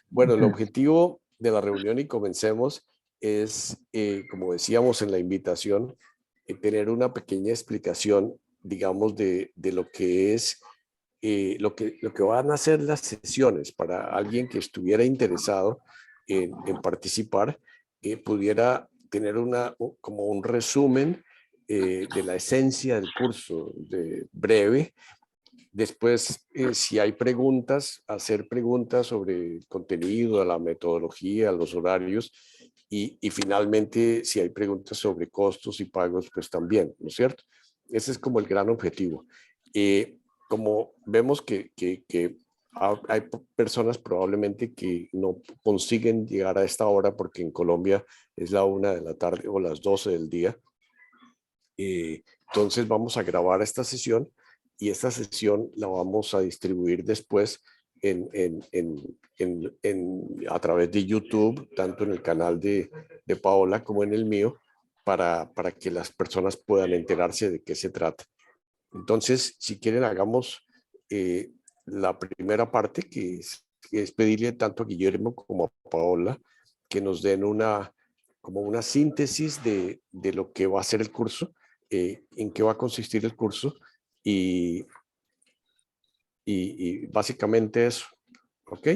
Bueno, el objetivo de la reunión y comencemos es, como decíamos en la invitación, tener una pequeña explicación, digamos, de lo que es, lo que van a ser las sesiones para alguien que estuviera interesado en participar, pudiera tener como un resumen de la esencia del curso de breve. Después, si hay preguntas, hacer preguntas sobre el contenido, la metodología, los horarios y finalmente, si hay preguntas sobre costos y pagos, pues también, ¿no es cierto? Ese es como el gran objetivo. Como vemos que hay personas probablemente que no consiguen llegar a esta hora porque en Colombia es la 1 de la tarde o las 12 del día. Entonces vamos a grabar esta sesión y esta sesión la vamos a distribuir después a través de YouTube, tanto en el canal de Paola como en el mío, para que las personas puedan enterarse de qué se trata. Entonces, si quieren, hagamos la primera parte, que es pedirle tanto a Guillermo como a Paola que nos den como una síntesis de lo que va a ser el curso, en qué va a consistir el curso y, y básicamente eso. ¿Ok?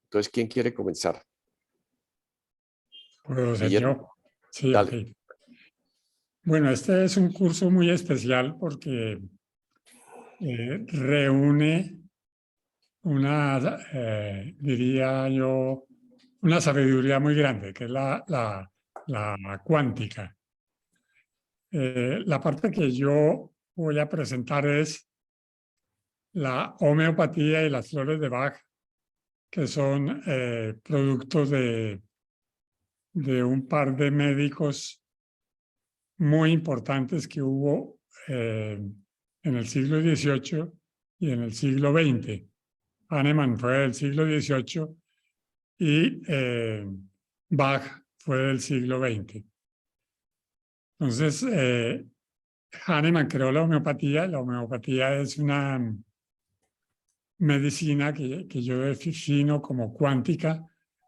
Entonces, ¿quién quiere comenzar? ¿Puedo ser Guillermo, yo? Sí, ok. dale. Bueno, este es un curso muy especial porque reúne una, diría yo, una sabiduría muy grande, que es la cuántica. La parte que yo voy a presentar es la homeopatía y las flores de Bach, que son productos de un par de médicos muy importantes que hubo en el siglo XVIII y en el siglo XX. Hahnemann fue del siglo XVIII y Bach fue del siglo XX. Entonces, Hahnemann creó la homeopatía. La homeopatía es una medicina que yo defino como cuántica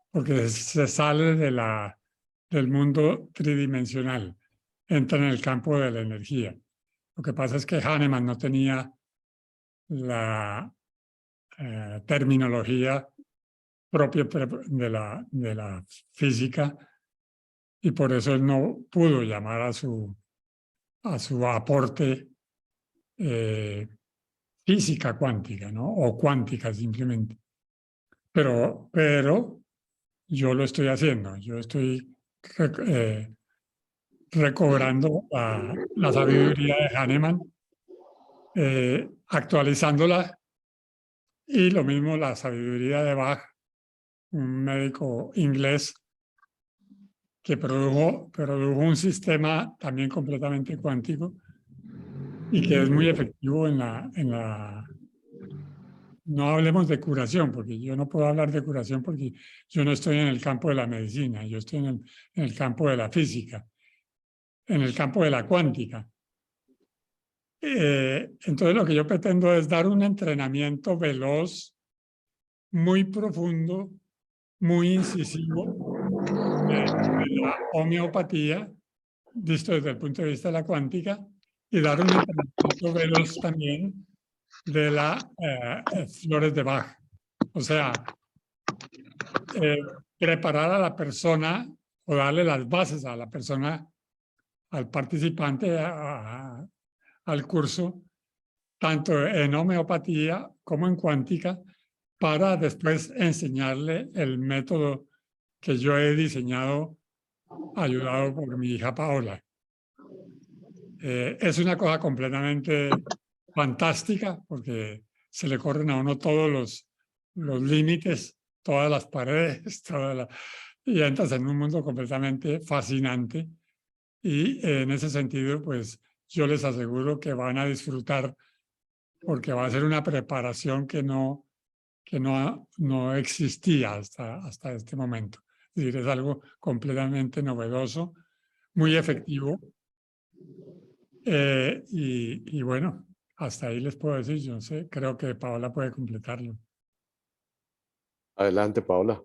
porque se sale del mundo tridimensional, entra en el campo de la energía. Lo que pasa es que Hahnemann no tenía la terminología propia de la física y por eso él no pudo llamar a su aporte física cuántica, ¿no? O cuántica simplemente. Pero yo lo estoy haciendo, yo estoy recobrando la sabiduría de Hahnemann, actualizándola, y lo mismo la sabiduría de Bach, un médico inglés que produjo un sistema también completamente cuántico y que es muy efectivo no hablemos de curación, porque yo no puedo hablar de curación porque yo no estoy en el campo de la medicina, yo estoy en el campo de la física, en el campo de la cuántica. Entonces lo que yo pretendo es dar un entrenamiento veloz, muy profundo, muy incisivo de la homeopatía, visto desde el punto de vista de la cuántica, y dar un entrenamiento veloz también de las flores de Bach. O sea, preparar a la persona o darle las bases a la persona, al participante, al curso, tanto en homeopatía como en cuántica, para después enseñarle el método que yo he diseñado, ayudado por mi hija Paola. Es una cosa completamente fantástica porque se le corren a uno todos los límites, todas las paredes, y entras en un mundo completamente fascinante. Y en ese sentido, pues yo les aseguro que van a disfrutar porque va a ser una preparación que no existía hasta este momento. Es decir, es algo completamente novedoso, muy efectivo. Y bueno, hasta ahí les puedo decir, yo no sé, creo que Paola puede completarlo. Adelante, Paola.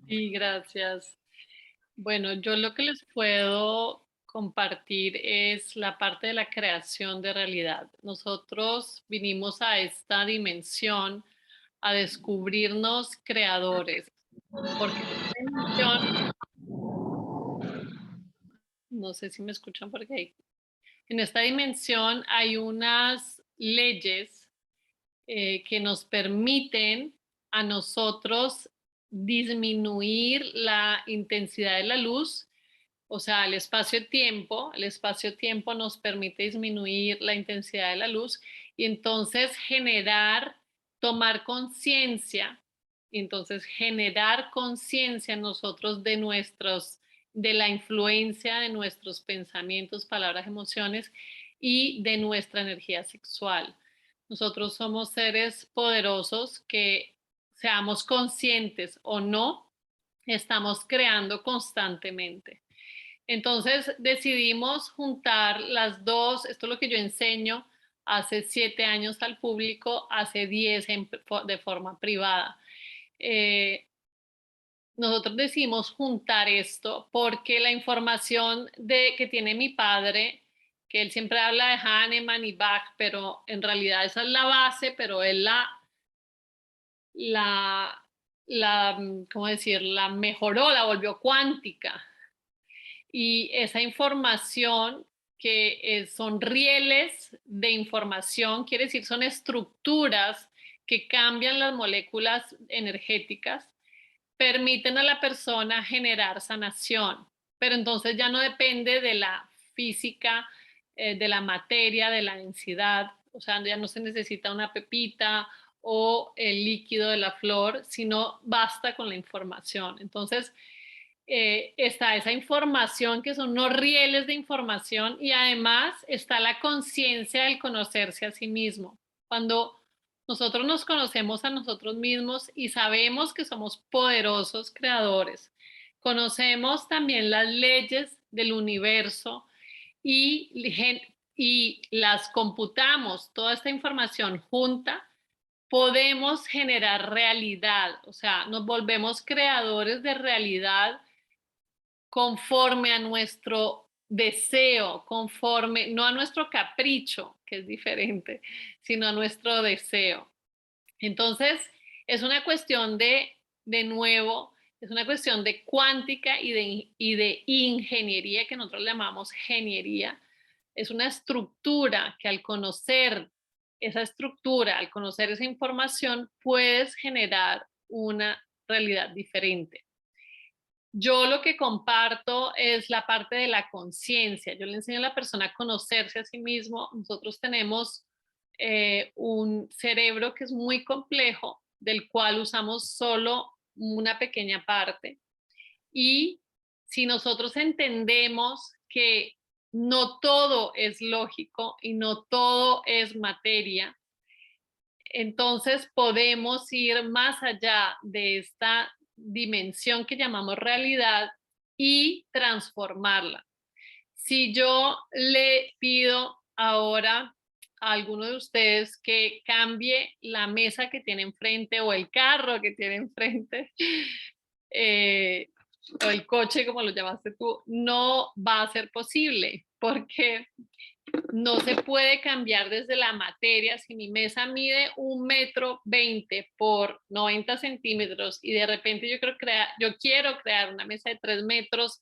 Sí, gracias. Bueno, yo lo que les puedo compartir es la parte de la creación de realidad. Nosotros vinimos a esta dimensión a descubrirnos creadores, porque esta dimensión, no sé si me escuchan porque en esta dimensión hay unas leyes que nos permiten a nosotros disminuir la intensidad de la luz, o sea, el espacio-tiempo nos permite disminuir la intensidad de la luz y entonces tomar conciencia, entonces generar conciencia en nosotros de la influencia de nuestros pensamientos, palabras, emociones y de nuestra energía sexual. Nosotros somos seres poderosos que, seamos conscientes o no, estamos creando constantemente. Entonces decidimos juntar las dos, esto es lo que yo enseño hace 7 años al público, hace 10 de forma privada. Nosotros decidimos juntar esto porque la información que tiene mi padre, que él siempre habla de Hahnemann y Bach, pero en realidad esa es la base, pero él ¿cómo decir? La mejoró, la volvió cuántica. Y esa información que son rieles de información, quiere decir, son estructuras que cambian las moléculas energéticas, permiten a la persona generar sanación, pero entonces ya no depende de la física, de la materia, de la densidad, o sea, ya no se necesita una pepita o el líquido de la flor, sino basta con la información. Entonces, está esa información que son unos rieles de información y además está la conciencia del conocerse a sí mismo. Cuando nosotros nos conocemos a nosotros mismos y sabemos que somos poderosos creadores, conocemos también las leyes del universo y las computamos, toda esta información junta, podemos generar realidad, o sea, nos volvemos creadores de realidad conforme a nuestro deseo, conforme, no a nuestro capricho, que es diferente, sino a nuestro deseo. Entonces, es una cuestión de nuevo, es una cuestión de cuántica y de ingeniería, que nosotros llamamos geniería. Es una estructura que al conocer esa estructura, al conocer esa información, puedes generar una realidad diferente. Yo lo que comparto es la parte de la conciencia. Yo le enseño a la persona a conocerse a sí mismo. Nosotros tenemos un cerebro que es muy complejo, del cual usamos solo una pequeña parte. Y si nosotros entendemos que no todo es lógico y no todo es materia, entonces podemos ir más allá de esta dimensión que llamamos realidad y transformarla. Si yo le pido ahora a alguno de ustedes que cambie la mesa que tiene enfrente o el carro que tiene enfrente, o el coche, como lo llamaste tú, no va a ser posible porque no se puede cambiar desde la materia. Si mi mesa mide 1,20 m por 90 centímetros y de repente yo quiero crear una mesa de 3 metros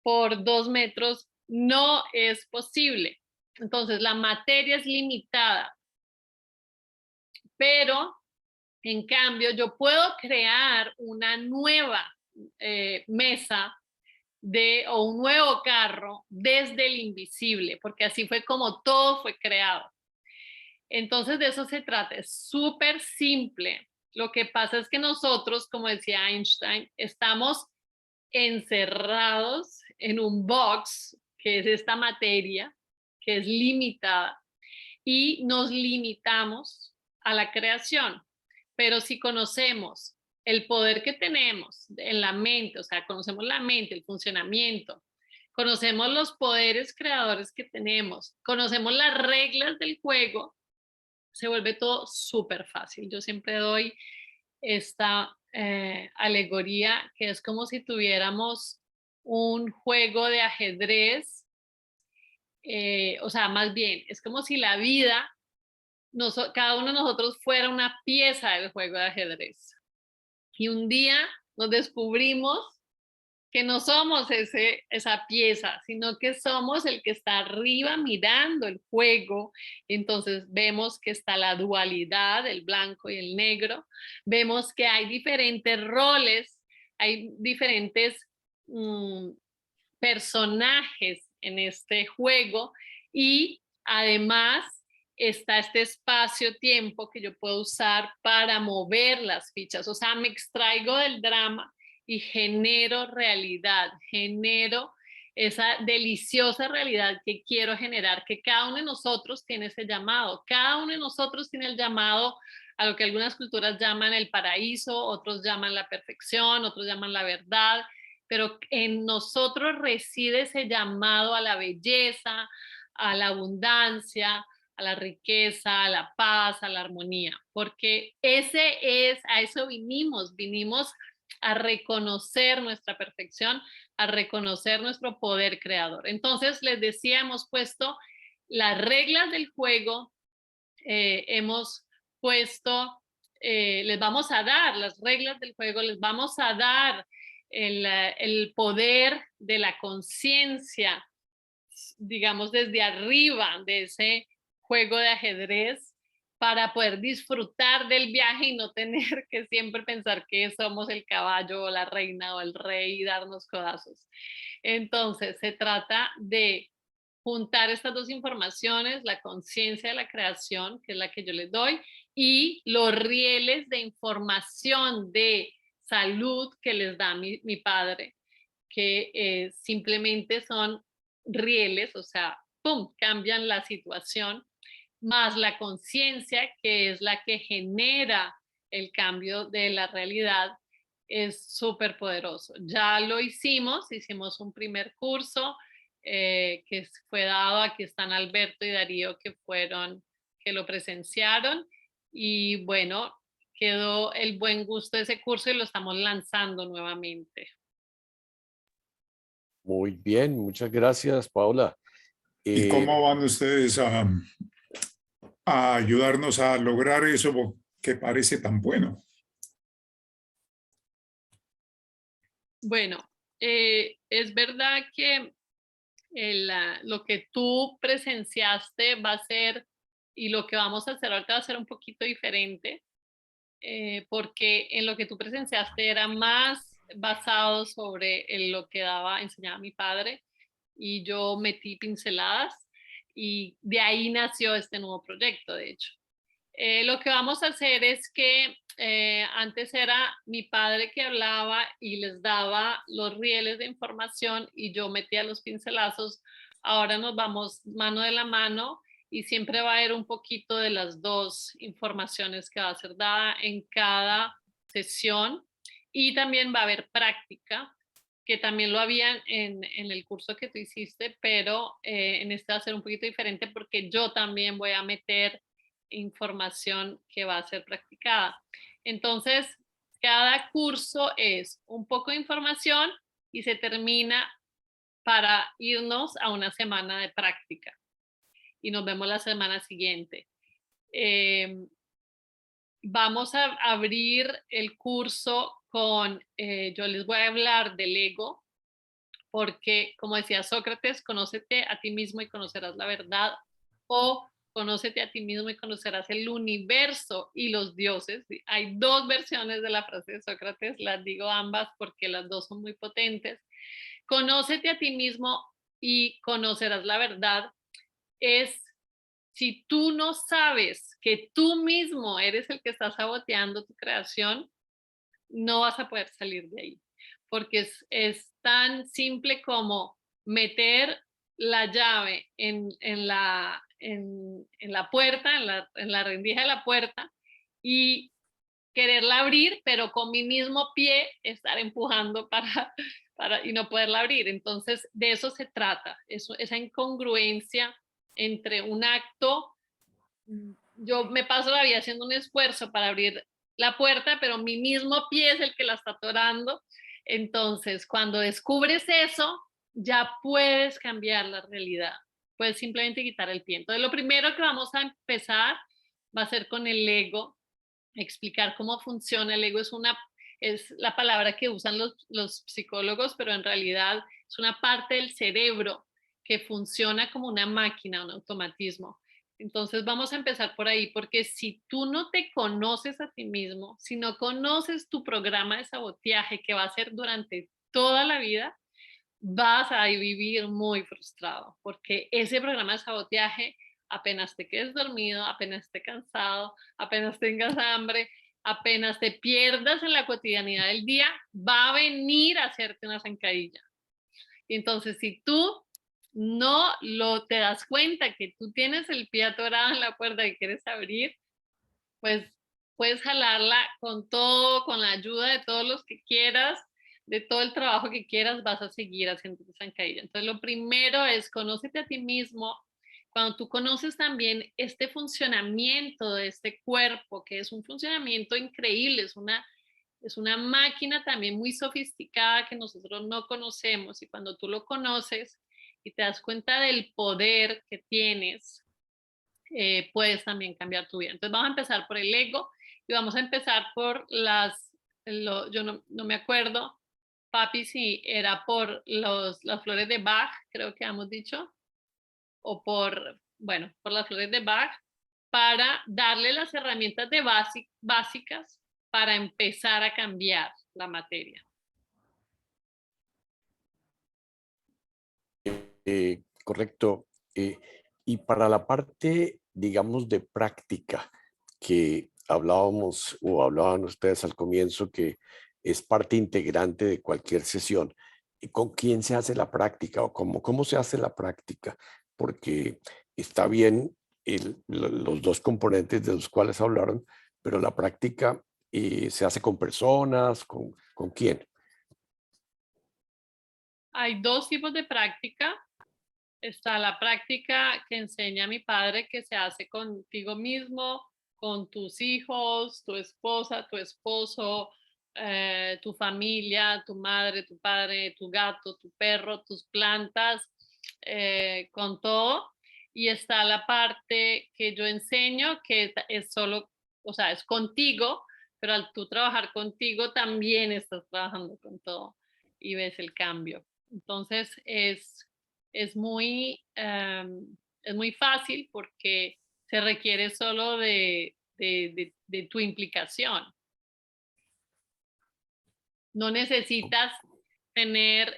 por 2 metros, no es posible. Entonces la materia es limitada, pero en cambio yo puedo crear una nueva mesa o un nuevo carro desde el invisible, porque así fue como todo fue creado. Entonces de eso se trata, es súper simple. Lo que pasa es que nosotros, como decía Einstein, estamos encerrados en un box, que es esta materia, que es limitada, y nos limitamos a la creación. Pero si conocemos el poder que tenemos en la mente, o sea, conocemos la mente, el funcionamiento, conocemos los poderes creadores que tenemos, conocemos las reglas del juego, se vuelve todo súper fácil. Yo siempre doy esta alegoría que es como si tuviéramos un juego de ajedrez, o sea, más bien, es como si la vida, cada uno de nosotros fuera una pieza del juego de ajedrez. Y un día nos descubrimos que no somos esa pieza, sino que somos el que está arriba mirando el juego. Entonces vemos que está la dualidad, el blanco y el negro. Vemos que hay diferentes roles, hay diferentes personajes en este juego y además está este espacio-tiempo que yo puedo usar para mover las fichas. O sea, me extraigo del drama y genero realidad, genero esa deliciosa realidad que quiero generar, que cada uno de nosotros tiene ese llamado, cada uno de nosotros tiene el llamado a lo que algunas culturas llaman el paraíso, otros llaman la perfección, otros llaman la verdad, pero en nosotros reside ese llamado a la belleza, a la abundancia, a la riqueza, a la paz, a la armonía, porque a eso vinimos a reconocer nuestra perfección, a reconocer nuestro poder creador. Entonces, les decía, hemos puesto las reglas del juego, hemos puesto, les vamos a dar las reglas del juego, les vamos a dar el poder de la conciencia, digamos, desde arriba de ese juego de ajedrez, para poder disfrutar del viaje y no tener que siempre pensar que somos el caballo o la reina o el rey y darnos codazos. Entonces, se trata de juntar estas dos informaciones, la conciencia de la creación, que es la que yo les doy, y los rieles de información de salud que les da mi padre, que simplemente son rieles, o sea, ¡pum!, cambian la situación, más la conciencia, que es la que genera el cambio de la realidad, es súper poderoso. Ya lo hicimos un primer curso que fue dado, aquí están Alberto y Darío que lo presenciaron, y bueno, quedó el buen gusto de ese curso y lo estamos lanzando nuevamente. Muy bien, muchas gracias, Paula. ¿Y cómo van ustedes a ayudarnos a lograr eso que parece tan bueno? Bueno, es verdad que lo que tú presenciaste va a ser, y lo que vamos a hacer ahorita va a ser un poquito diferente, porque en lo que tú presenciaste era más basado sobre lo que enseñaba mi padre, y yo metí pinceladas, y de ahí nació este nuevo proyecto, de hecho. Lo que vamos a hacer es que antes era mi padre que hablaba y les daba los rieles de información y yo metía los pincelazos. Ahora nos vamos mano de la mano y siempre va a haber un poquito de las dos informaciones que va a ser dada en cada sesión, y también va a haber práctica, que también lo había en el curso que tú hiciste, pero en este va a ser un poquito diferente porque yo también voy a meter información que va a ser practicada. Entonces, cada curso es un poco de información y se termina para irnos a una semana de práctica. Y nos vemos la semana siguiente. Vamos a abrir el curso con, yo les voy a hablar del ego, porque como decía Sócrates, conócete a ti mismo y conocerás la verdad, o conócete a ti mismo y conocerás el universo y los dioses. Hay dos versiones de la frase de Sócrates, las digo ambas porque las dos son muy potentes. Conócete a ti mismo y conocerás la verdad es, si tú no sabes que tú mismo eres el que está saboteando tu creación, no vas a poder salir de ahí, porque es tan simple como meter la llave en la puerta, en la rendija de la puerta, y quererla abrir, pero con mi mismo pie estar empujando y no poderla abrir. Entonces, de eso se trata, esa incongruencia entre un acto. Yo me paso la vida haciendo un esfuerzo para abrir la puerta, pero mi mismo pie es el que la está atorando. Entonces, cuando descubres eso, ya puedes cambiar la realidad. Puedes simplemente quitar el pie. Entonces, lo primero que vamos a empezar va a ser con el ego, explicar cómo funciona. El ego es la palabra que usan los psicólogos, pero en realidad es una parte del cerebro que funciona como una máquina, un automatismo. Entonces vamos a empezar por ahí, porque si tú no te conoces a ti mismo, si no conoces tu programa de sabotaje que va a ser durante toda la vida, vas a vivir muy frustrado, porque ese programa de sabotaje, apenas te quedes dormido, apenas estés cansado, apenas tengas hambre, apenas te pierdas en la cotidianidad del día, va a venir a hacerte una zancadilla. Y entonces, si tú no te das cuenta que tú tienes el pie atorado en la puerta y quieres abrir, pues puedes jalarla con todo, con la ayuda de todos los que quieras, de todo el trabajo que quieras, vas a seguir haciendo tu zancadilla. Entonces, lo primero es conócete a ti mismo. Cuando tú conoces también este funcionamiento de este cuerpo, que es un funcionamiento increíble, es una máquina también muy sofisticada que nosotros no conocemos, y cuando tú lo conoces y te das cuenta del poder que tienes, puedes también cambiar tu vida. Entonces vamos a empezar por el ego y vamos a empezar por yo no me acuerdo, papi, si era por las flores de Bach, creo que hemos dicho, o por las flores de Bach, para darle las herramientas básicas para empezar a cambiar la materia. Correcto. Y para la parte, digamos, de práctica que hablábamos o hablaban ustedes al comienzo, que es parte integrante de cualquier sesión, ¿con quién se hace la práctica o cómo se hace la práctica? Porque está bien los dos componentes de los cuales hablaron, pero la práctica se hace con personas, ¿con quién? Hay dos tipos de práctica. Está la práctica que enseña mi padre, que se hace contigo mismo, con tus hijos, tu esposa, tu esposo, tu familia, tu madre, tu padre, tu gato, tu perro, tus plantas, con todo. Y está la parte que yo enseño, que es solo, o sea, es contigo, pero al tú trabajar contigo también estás trabajando con todo y ves el cambio. Entonces es muy fácil porque se requiere solo de tu implicación. No necesitas tener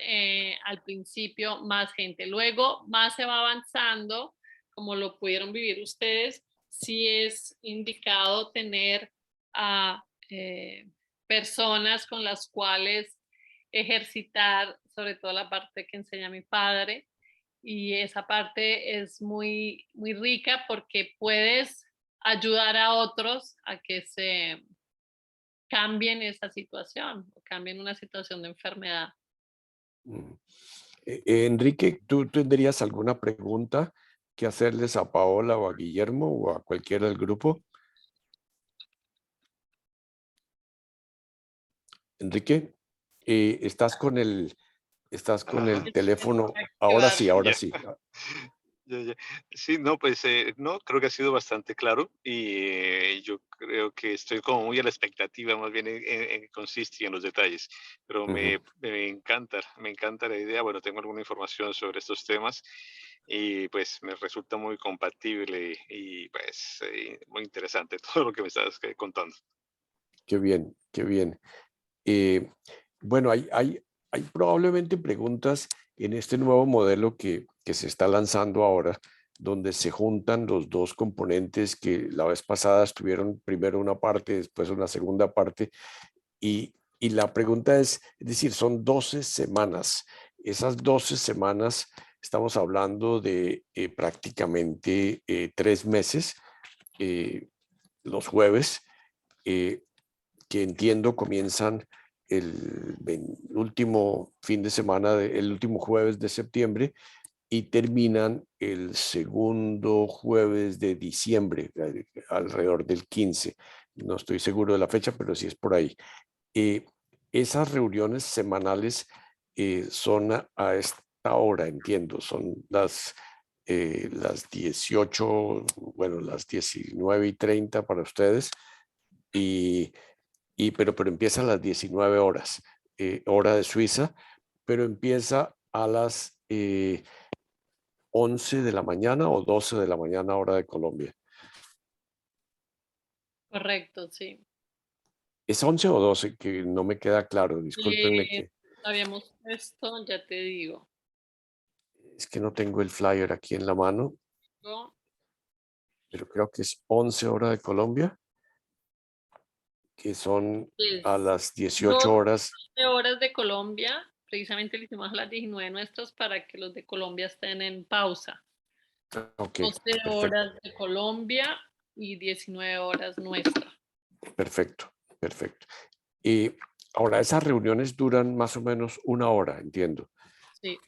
al principio más gente. Luego, más se va avanzando, como lo pudieron vivir ustedes, sí es indicado tener a personas con las cuales ejercitar, sobre todo la parte que enseña mi padre. Y esa parte es muy, muy rica porque puedes ayudar a otros a que se cambien esa situación o cambien una situación de enfermedad. Enrique, ¿tú tendrías alguna pregunta que hacerles a Paola o a Guillermo o a cualquiera del grupo? Enrique, estás con el teléfono. Ahora sí, ahora sí. Ya. Sí, no, pues no, creo que ha sido bastante claro y yo creo que estoy como muy a la expectativa, más bien en consiste y en los detalles, pero me encanta la idea. Bueno, tengo alguna información sobre estos temas y pues me resulta muy compatible y pues muy interesante todo lo que me estás contando. Qué bien, qué bien. Bueno, hay probablemente preguntas en este nuevo modelo que se está lanzando ahora, donde se juntan los dos componentes que la vez pasada estuvieron primero una parte, después una segunda parte, y la pregunta es decir, son 12 semanas. Esas 12 semanas, estamos hablando de prácticamente 3 meses, los jueves, que entiendo comienzan el último fin de semana, el último jueves de septiembre y terminan el segundo jueves de diciembre, alrededor del 15. no estoy seguro de la fecha, pero sí es por ahí. Esas reuniones semanales son a esta hora, entiendo, son las 18, bueno, las 19:30 para ustedes, pero empieza a las 19 horas, hora de Suiza, pero empieza a las 11 de la mañana o 12 de la mañana, hora de Colombia. Correcto, sí. ¿Es 11 o 12? Que no me queda claro, discúlpenme Eh, que habíamos puesto, ya te digo. es que no tengo el flyer aquí en la mano, ¿No? pero creo que es 11 hora de Colombia, que son a Es las 18 12 horas. horas de Colombia. Precisamente lo hicimos a las 19 nuestras para que los de Colombia estén en pausa. Ok, 12 perfecto, horas de Colombia y 19 horas nuestra. perfecto, perfecto. Y ahora, esas reuniones duran más o menos una hora, entiendo. Sí.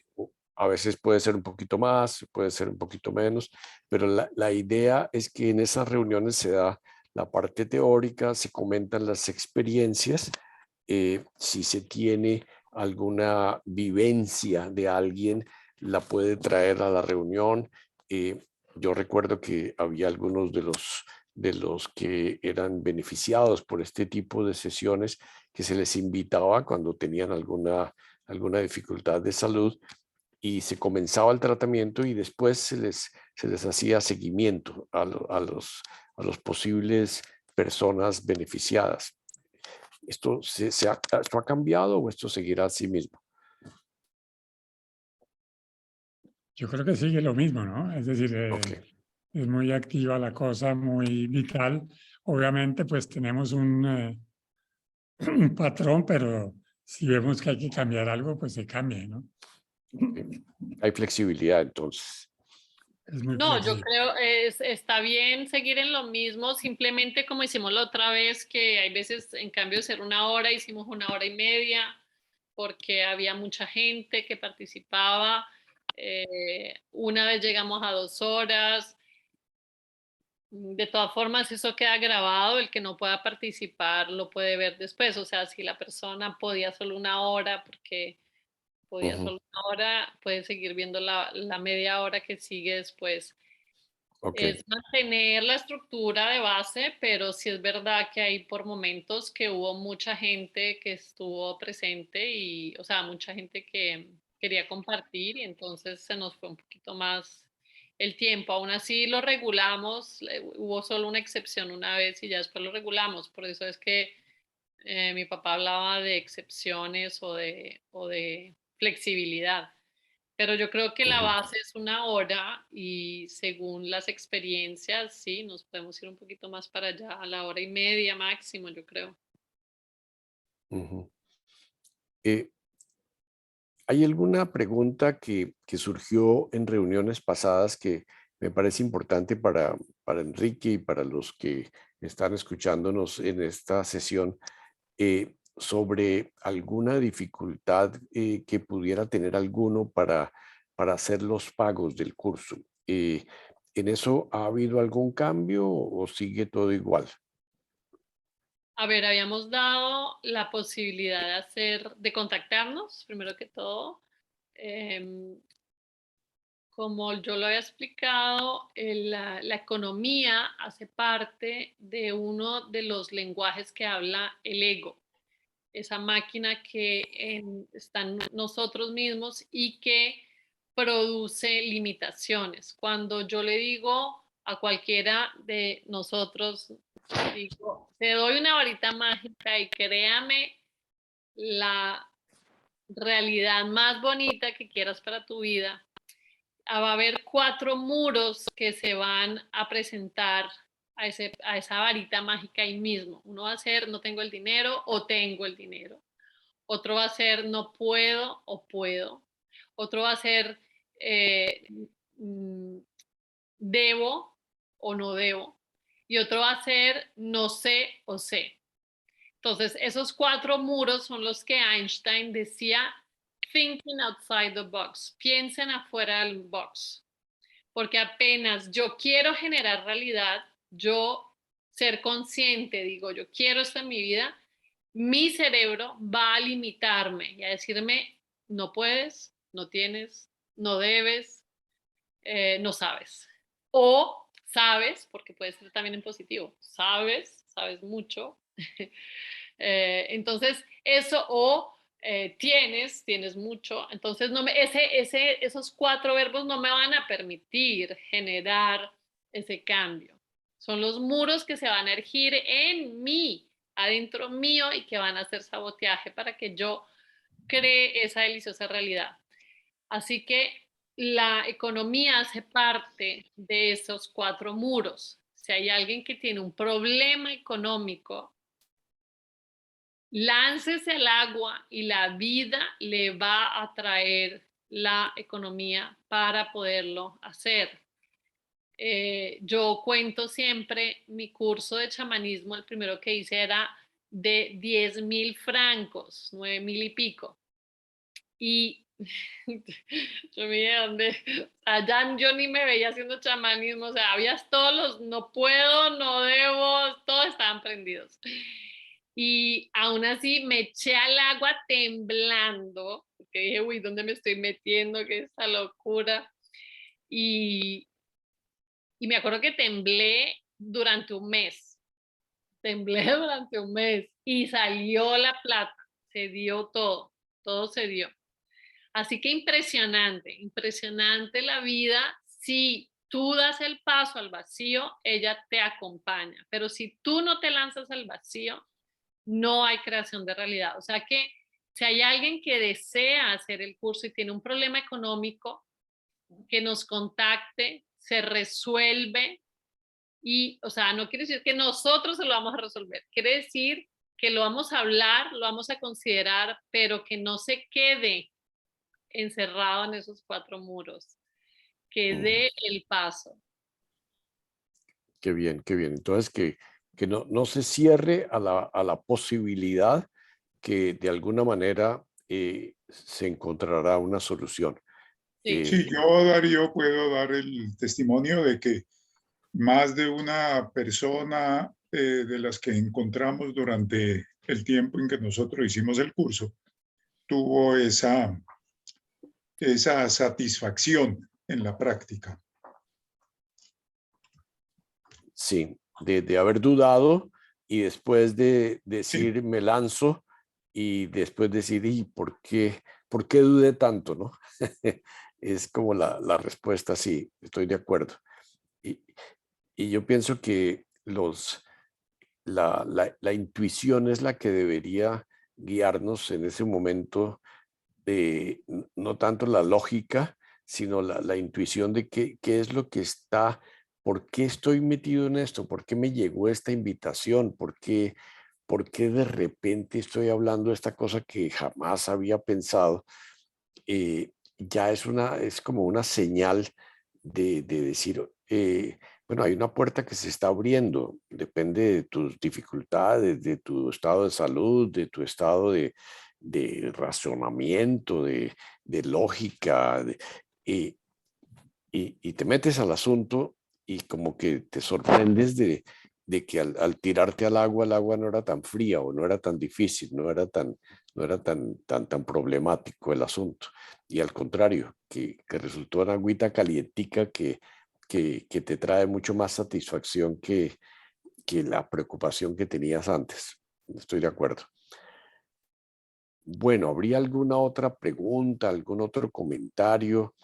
A veces puede ser un poquito más, puede ser un poquito menos, pero la idea es que en esas reuniones se da la parte teórica, se comentan las experiencias, si se tiene alguna vivencia de alguien, la puede traer a la reunión. Yo recuerdo que había algunos de los que eran beneficiados por este tipo de sesiones que se les invitaba cuando tenían alguna dificultad de salud y se comenzaba el tratamiento y después se les hacía seguimiento a los posibles personas beneficiadas. ¿Esto ha cambiado o esto seguirá así mismo? Yo creo que sigue lo mismo, ¿no? Es decir, Ok, es muy activa la cosa, muy vital. Obviamente, pues tenemos un patrón, pero si vemos que hay que cambiar algo, pues se cambia, ¿no? ok. Hay flexibilidad entonces. Es muy No, yo flexible. creo está bien seguir en lo mismo, simplemente como hicimos la otra vez, que hay veces en cambio de ser una hora, hicimos 1 hora y media, porque había mucha gente que participaba. Una vez llegamos a 2 horas. De todas formas, eso queda grabado, el que no pueda participar lo puede ver después, o sea, si la persona podía solo 1 hora, porque podía Ujú, solo 1 hora, puede seguir viendo la media hora que sigue después. ok, Es mantener la estructura de base, pero sí es verdad que hay por momentos que hubo mucha gente que estuvo presente y, o sea, mucha gente que quería compartir y entonces se nos fue un poquito más el tiempo. Aún así lo regulamos, hubo solo una excepción una vez y ya después lo regulamos. Por eso es que mi papá hablaba de excepciones o de flexibilidad. Pero yo creo que la ujú, base es 1 hora y según las experiencias, sí, nos podemos ir un poquito más para allá, a la 1 hora y media máximo, yo creo. ujú. Eh, ¿Hay alguna pregunta que surgió en reuniones pasadas que me parece importante para Enrique y para los que están escuchándonos en esta sesión, sobre alguna dificultad que pudiera tener alguno para hacer los pagos del curso? ¿En eso ha habido algún cambio o sigue todo igual? A ver, habíamos dado la posibilidad de contactarnos, primero que todo. Em, Como yo lo había explicado, la economía hace parte de uno de los lenguajes que habla el ego, esa máquina que está en nosotros mismos y que produce limitaciones. Cuando yo le digo a cualquiera de nosotros, digo, te doy una varita mágica y créame la realidad más bonita que quieras para tu vida, va a haber 4 muros que se van a presentar a esa varita mágica ahí mismo. Uno va a ser no tengo el dinero o tengo el dinero. Otro va a ser no puedo o puedo. Otro va a ser eh, mm, debo o no debo. Y otro va a ser no sé o sé. Entonces, esos 4 muros son los que Einstein decía thinking outside the box, piensen afuera del box, porque apenas yo quiero generar realidad, yo ser consciente, digo, yo quiero esto en mi vida, mi cerebro va a limitarme y a decirme, no puedes, no tienes, no debes, no sabes. O sabes, porque puede ser también en positivo, sabes mucho. Entonces, eso o tienes mucho. Entonces, esos 4 verbos no me van a permitir generar ese cambio. Son los muros que se van a erigir en mí, adentro mío, y que van a hacer sabotaje para que yo cree esa deliciosa realidad. Así que la economía hace parte de esos 4 muros. Si hay alguien que tiene un problema económico, láncese al agua y la vida le va a traer la economía para poderlo hacer. Yo cuento siempre mi curso de chamanismo, el primero que hice era de 10.000 francos, 9.000 y pico. Y yo me dónde, allá yo ni me veía haciendo chamanismo, o sea, había todos los no puedo, no debo, todos estaban prendidos. Y aún así me eché al agua temblando, porque dije, uy, ¿dónde me estoy metiendo? ¿Qué es esta locura? Y, y me acuerdo que temblé durante un mes, y salió la plata, se dio todo se dio. Así que impresionante la vida. Si tú das el paso al vacío, ella te acompaña. Pero si tú no te lanzas al vacío, no hay creación de realidad. O sea que si hay alguien que desea hacer el curso y tiene un problema económico, que nos contacte, se resuelve. Y, o sea, no quiere decir que nosotros se lo vamos a resolver. Quiere decir que lo vamos a hablar, lo vamos a considerar, pero que no se quede encerrado en esos 4 muros, que dé el paso. Qué bien, qué bien. Entonces, que no se cierre a la posibilidad que de alguna manera se encontrará una solución. Sí. Sí, yo, Darío, puedo dar el testimonio de que más de una persona de las que encontramos durante el tiempo en que nosotros hicimos el curso tuvo esa satisfacción en la práctica. Sí, de haber dudado y después de decir Sí. me lanzo y después decir, ¿y por qué dudé tanto, no? Es como la respuesta, sí, estoy de acuerdo. Y, y yo pienso que la intuición es la que debería guiarnos en ese momento de no tanto la lógica, sino la intuición de qué es lo que está, por qué estoy metido en esto, por qué me llegó esta invitación, por qué de repente estoy hablando de esta cosa que jamás había pensado. Ya es como una señal de decir, bueno, hay una puerta que se está abriendo, depende de tus dificultades, de tu estado de salud, de tu estado de razonamiento, de lógica, y te metes al asunto y como que te sorprendes de que al tirarte al agua, el agua no era tan fría o no era tan difícil, no era tan problemático el asunto. Y al contrario, que resultó una agüita calientica que te trae mucho más satisfacción que la preocupación que tenías antes. Estoy de acuerdo. Bueno, ¿habría alguna otra pregunta, algún otro comentario?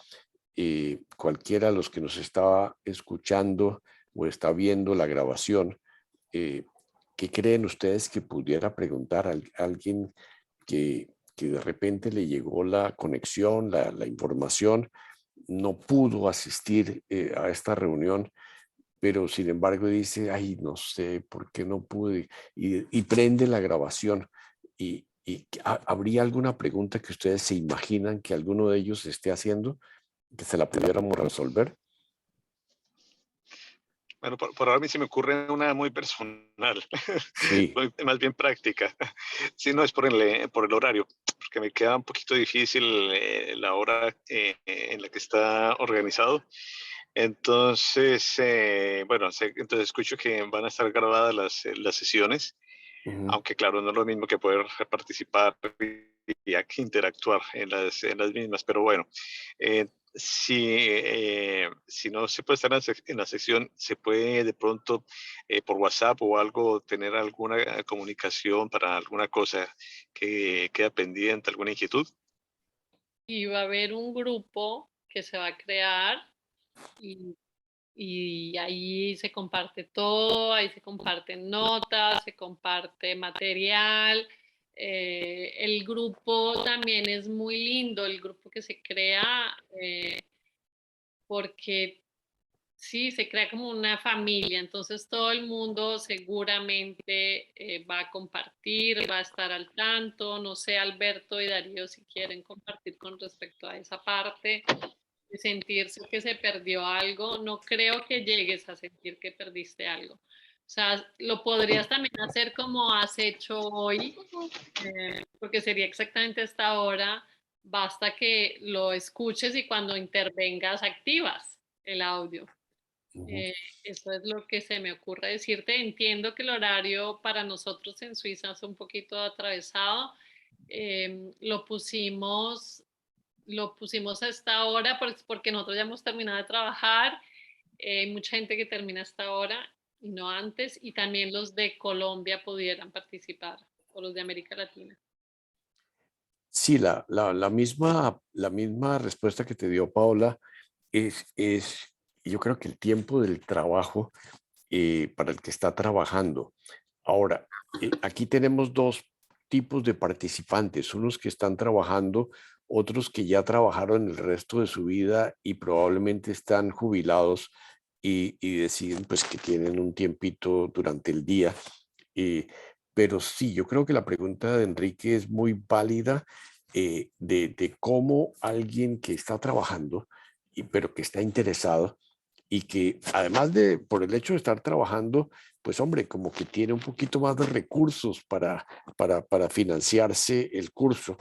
Cualquiera de los que nos estaba escuchando o está viendo la grabación, ¿qué creen ustedes que pudiera preguntar a alguien que de repente le llegó la conexión, la información, no pudo asistir a esta reunión, pero sin embargo dice, ay, no sé por qué no pude, y prende la grabación? Y ¿habría alguna pregunta que ustedes se imaginan que alguno de ellos esté haciendo, que se la pudiéramos resolver? Bueno, por ahora a mí se me ocurre una muy personal, Sí. más bien práctica. Sí, no es por el horario, porque me queda un poquito difícil la hora en la que está organizado. Entonces, bueno, entonces escucho que van a estar grabadas las sesiones, Ujú. aunque claro, no es lo mismo que poder participar y aquí interactuar en las mismas, pero bueno, si no se puede estar en la sección, se puede de pronto por WhatsApp o algo tener alguna comunicación para alguna cosa que queda pendiente, alguna inquietud. Y va a haber un grupo que se va a crear y, y ahí se comparte todo, ahí se comparten notas, se comparte material. El grupo también es muy lindo, el grupo que se crea, porque sí, se crea como una familia, entonces todo el mundo seguramente va a compartir, va a estar al tanto. No sé, Alberto y Darío, si quieren compartir con respecto a esa parte de sentirse que se perdió algo. No creo que llegues a sentir que perdiste algo. O sea, lo podrías también hacer como has hecho hoy, porque sería exactamente a esta hora. Basta que lo escuches y cuando intervengas activas el audio. Ujú. Eh, Eso es lo que se me ocurre decirte. Entiendo que el horario para nosotros en Suiza es un poquito atravesado. Lo pusimos a esta hora porque nosotros ya hemos terminado de trabajar. Hay mucha gente que termina a esta hora y no antes, y también los de Colombia pudieran participar, o los de América Latina. Sí, la misma respuesta que te dio Paola yo creo que el tiempo del trabajo para el que está trabajando. Ahora, aquí tenemos dos tipos de participantes, unos que están trabajando, otros que ya trabajaron el resto de su vida y probablemente están jubilados y deciden pues que tienen un tiempito durante el día. eh, pero sí, yo creo que la pregunta de Enrique es muy válida, de cómo alguien que está trabajando, pero que está interesado y que además de por el hecho de estar trabajando, pues hombre, como que tiene un poquito más de recursos para financiarse el curso,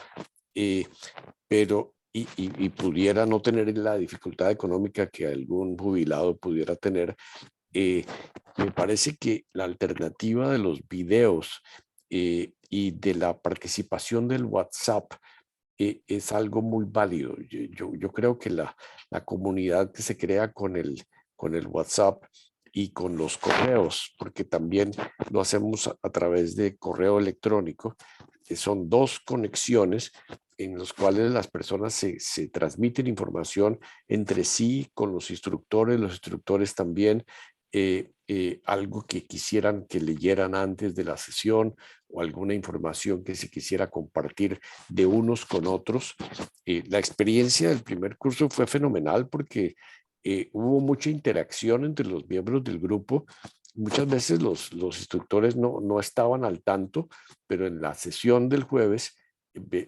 eh, pero y pudiera no tener la dificultad económica que algún jubilado pudiera tener. eh, Me parece que la alternativa de los videos y de la participación del WhatsApp es algo muy válido. Yo creo que la comunidad que se crea con el WhatsApp y con los correos, porque también lo hacemos a través de correo electrónico, que son dos conexiones en las cuales las personas se transmiten información entre sí con los instructores también, algo que quisieran que leyeran antes de la sesión o alguna información que se quisiera compartir de unos con otros. La experiencia del primer curso fue fenomenal porque hubo mucha interacción entre los miembros del grupo. Muchas veces los instructores no estaban al tanto, pero en la sesión del jueves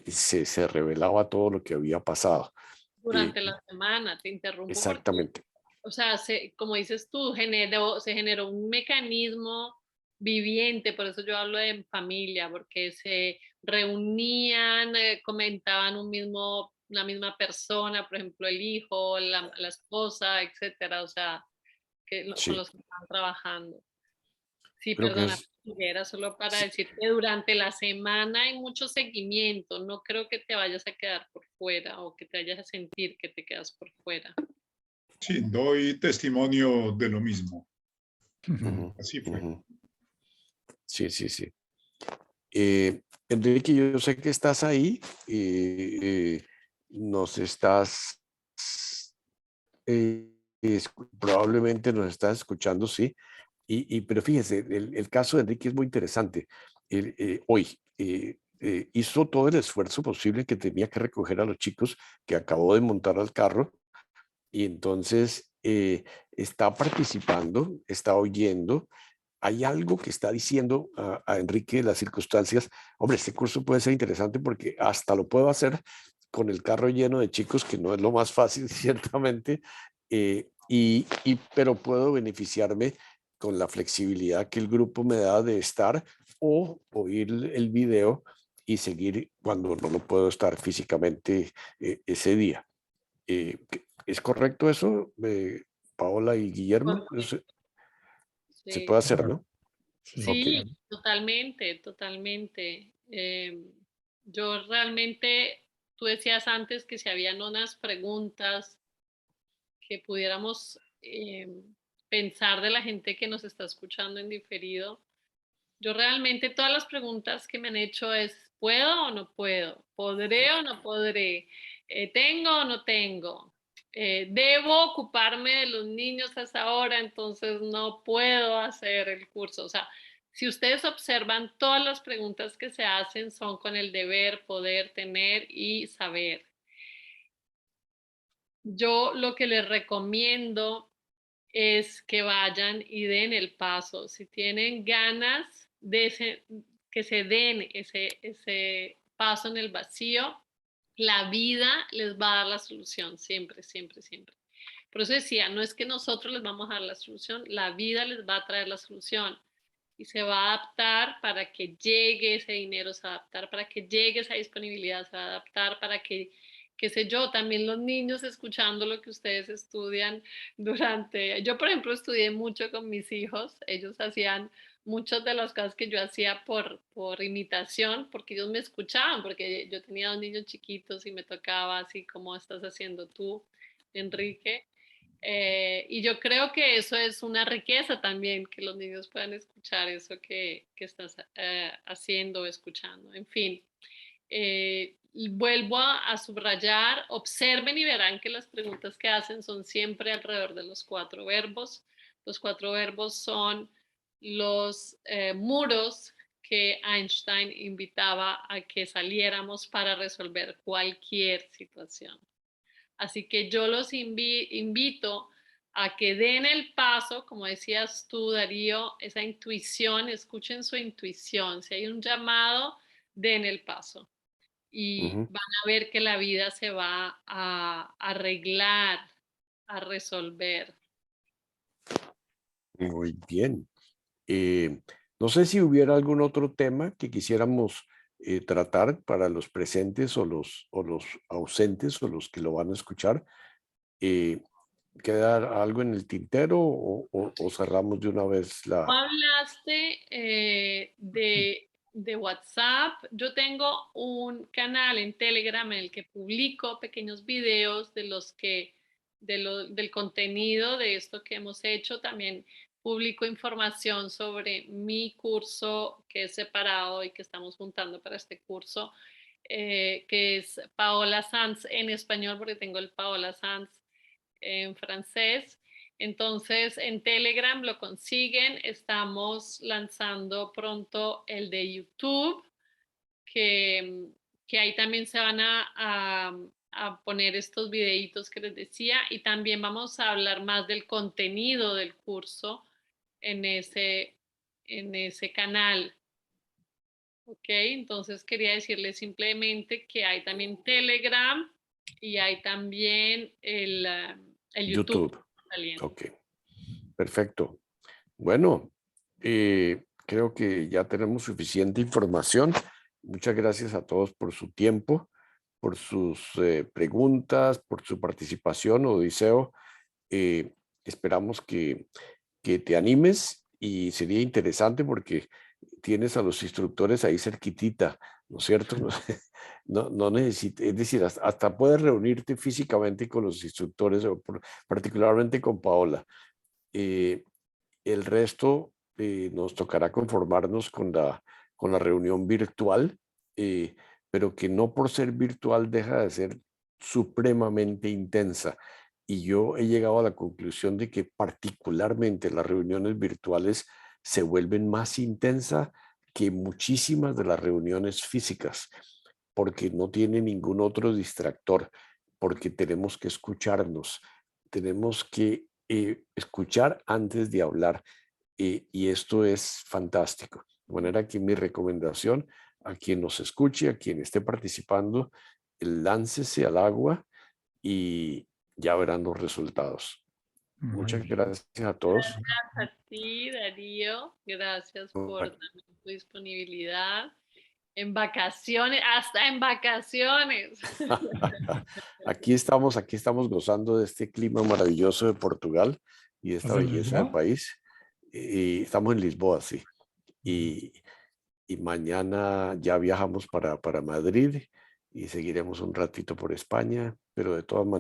se revelaba todo lo que había pasado. Eh, Durante la semana, te interrumpo porque, Exactamente. o sea, como dices tú, se generó un mecanismo viviente. Por eso yo hablo de familia, porque se reunían, comentaban una misma persona, por ejemplo, el hijo, la esposa, etcétera, o sea, con Sí, los que están trabajando. Sí, creo que perdona, es, era solo para sí, decir que durante la semana hay mucho seguimiento. No creo que te vayas a quedar por fuera o que te vayas a sentir que te quedas por fuera. Sí, doy testimonio de lo mismo. ujú, Así fue. ujú. Sí, sí, sí. Enrique, yo sé que estás ahí y nos estás, probablemente nos estás escuchando, sí. Pero fíjese, el caso de Enrique es muy interesante. Él, hoy hizo todo el esfuerzo posible que tenía que recoger a los chicos que acabó de montar al carro y entonces está participando, está oyendo. Hay algo que está diciendo a Enrique de las circunstancias. Hombre, este curso puede ser interesante porque hasta lo puedo hacer con el carro lleno de chicos, que no es lo más fácil, ciertamente, pero puedo beneficiarme con la flexibilidad que el grupo me da de estar o oír el video y seguir cuando no lo puedo estar físicamente ese día. ¿Es correcto eso, Paola y Guillermo. Se Sí. puede hacer, ¿no? Sí, Sí, Ok. totalmente, totalmente. Yo realmente, tú decías antes que si habían unas preguntas que pudiéramos pensar de la gente que nos está escuchando en diferido. Yo realmente todas las preguntas que me han hecho es, ¿puedo o no puedo? ¿Podré o no podré? ¿Tengo o no tengo? ¿Debo ocuparme de los niños a esa hora? Entonces no puedo hacer el curso. O sea, si ustedes observan, todas las preguntas que se hacen son con el deber, poder, tener y saber. Yo lo que les recomiendo es que vayan y den el paso. Si tienen ganas de que se den ese paso en el vacío, la vida les va a dar la solución, siempre, siempre, siempre. Por eso decía, no es que nosotros les vamos a dar la solución, la vida les va a traer la solución y se va a adaptar para que llegue ese dinero, se va a adaptar para que llegue esa disponibilidad, se va a adaptar para que, qué sé yo, también los niños escuchando lo que ustedes estudian durante, yo por ejemplo estudié mucho con mis hijos, ellos hacían muchas de las cosas que yo hacía por imitación, porque ellos me escuchaban, porque yo tenía dos niños chiquitos y me tocaba así como estás haciendo tú, Enrique. Y yo creo que eso es una riqueza también, que los niños puedan escuchar eso que estás haciendo o escuchando. En fin, vuelvo a subrayar, observen y verán que las preguntas que hacen son siempre alrededor de los 4 verbos. Los 4 verbos son los muros que Einstein invitaba a que saliéramos para resolver cualquier situación. Así que yo los invito a que den el paso, como decías tú, Darío, esa intuición, escuchen su intuición. Si hay un llamado, den el paso. Y van a ver que la vida se va a arreglar, a resolver. Muy bien. No sé si hubiera algún otro tema que quisiéramos tratar para los presentes o los ausentes o los que lo van a escuchar. ¿Queda algo en el tintero o cerramos de una vez la... Hablaste de WhatsApp. Yo tengo un canal en Telegram en el que publico pequeños videos de los del contenido de esto que hemos hecho. También publico información sobre mi curso que es separado y que estamos juntando para este curso, que es Paola Sanz en español, porque tengo el Paola Sanz en francés. Entonces, en Telegram lo consiguen. Estamos lanzando pronto el de YouTube, que ahí también se van a poner estos videitos que les decía. Y también vamos a hablar más del contenido del curso en ese canal. Ok, entonces quería decirles simplemente que hay también Telegram y hay también el YouTube YouTube? saliendo. Ok, perfecto. Bueno, creo que ya tenemos suficiente información. Muchas gracias a todos por su tiempo, por sus preguntas, por su participación, Odiseo. Esperamos que te animes y sería interesante porque tienes a los instructores ahí cerquitita, ¿no es cierto? No necesitas, es decir, hasta puedes reunirte físicamente con los instructores, o particularmente con Paola. El resto nos tocará conformarnos con la reunión virtual, pero que no por ser virtual deja de ser supremamente intensa. Y yo he llegado a la conclusión de que particularmente las reuniones virtuales se vuelven más intensas que muchísimas de las reuniones físicas, porque no tiene ningún otro distractor, porque tenemos que escucharnos, tenemos que escuchar antes de hablar, y esto es fantástico. De manera que mi recomendación a quien nos escuche, a quien esté participando, láncese al agua y ya verán los resultados. muy Muchas bien. gracias a todos. Gracias a ti, Darío. Gracias por tu disponibilidad. En vacaciones, hasta en vacaciones. Aquí estamos gozando de este clima maravilloso de Portugal y de esta ¿Estás en belleza del Lisboa? país. Y estamos en Lisboa, sí. Y, y mañana ya viajamos para Madrid y seguiremos un ratito por España, pero de todas maneras